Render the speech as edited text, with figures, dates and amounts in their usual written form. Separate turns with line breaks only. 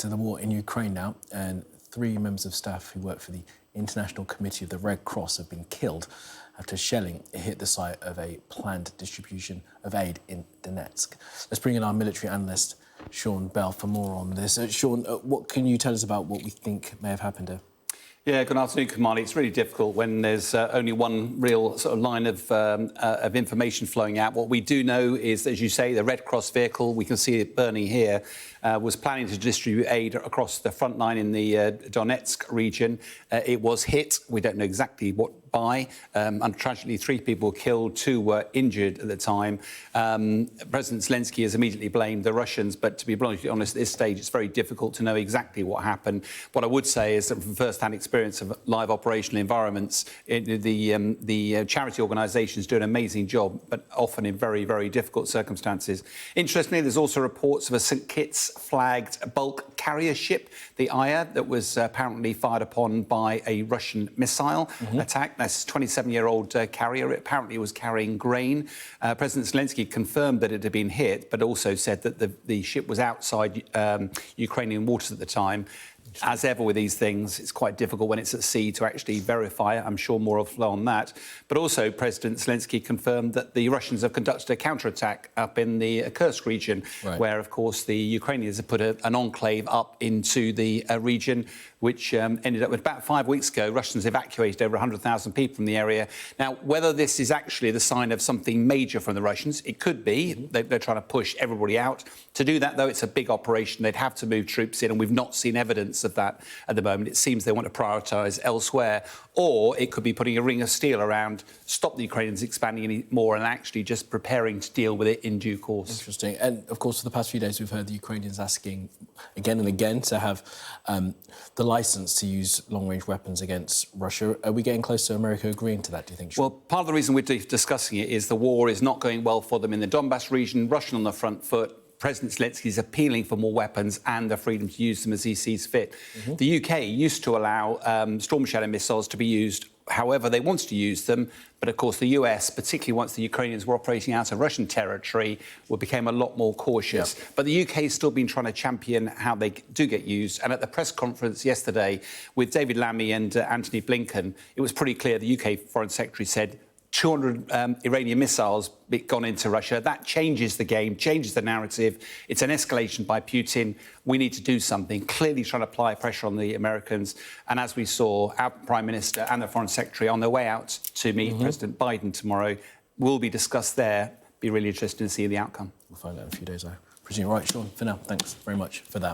to the war in Ukraine now, and 3 members of staff who work for the International Committee of the Red Cross have been killed after shelling hit the site of a planned distribution of aid in Donetsk. Let's bring in our military analyst, Sean Bell, for more on this. Sean, what can you tell us about what we think may have happened here?
Yeah, good afternoon, Kamali. It's really difficult when there's only one real sort of line of information flowing out. What we do know is, as you say, the Red Cross vehicle, we can see it burning here, was planning to distribute aid across the front line in the Donetsk region. It was hit. We don't know exactly what by. And tragically, 3 people were killed, 2 were injured at the time. President Zelenskyy has immediately blamed the Russians, but to be bluntly honest, at this stage, it's very difficult to know exactly what happened. What I would say is that from first-hand experience of live operational environments, the charity organisations do an amazing job, but often in very, very difficult circumstances. Interestingly, there's also reports of a St Kitts flagged bulk carrier ship, the Aya, that was apparently fired upon by a Russian missile attack. That's a 27-year-old carrier. It apparently was carrying grain. President Zelenskyy confirmed that it had been hit, but also said that the ship was outside Ukrainian waters at the time. As ever with these things, it's quite difficult when it's at sea to actually verify. I'm sure more will flow on that. But also, President Zelenskyy confirmed that the Russians have conducted a counterattack up in the Kursk region, where, of course, the Ukrainians have put an enclave up into the region, which ended up with about 5 weeks ago. Russians evacuated over 100,000 people from the area. Now, whether this is actually the sign of something major from the Russians, it could be. They're trying to push everybody out. To do that, though, it's a big operation. They'd have to move troops in, and we've not seen evidence of that at the moment. It seems they want to prioritise elsewhere. Or it could be putting a ring of steel around, stop the Ukrainians expanding any more, and actually just preparing to deal with it in due course.
Interesting. And, of course, for the past few days, we've heard the Ukrainians asking again and again to have the licence to use long-range weapons against Russia. Are we getting close to America agreeing to that, do you think, Sean?
Well, part of the reason we're discussing it is the war is not going well for them in the Donbass region, Russia on the front foot. President Zelenskyy is appealing for more weapons and the freedom to use them as he sees fit. The UK used to allow Storm Shadow missiles to be used however they wanted to use them. But, of course, the US, particularly once the Ukrainians were operating out of Russian territory, became a lot more cautious. But the UK has still been trying to champion how they do get used. And at the press conference yesterday with David Lammy and Antony Blinken, it was pretty clear the UK Foreign Secretary said 200 Iranian missiles gone into Russia. That changes the game, changes the narrative. It's an escalation by Putin. We need to do something, clearly trying to apply pressure on the Americans. And as we saw, our Prime Minister and the Foreign Secretary on their way out to meet President Biden tomorrow will be discussed there. Be really interested to see the outcome.
We'll find out in a few days, I presume. Right, Sean, for now, thanks very much for that.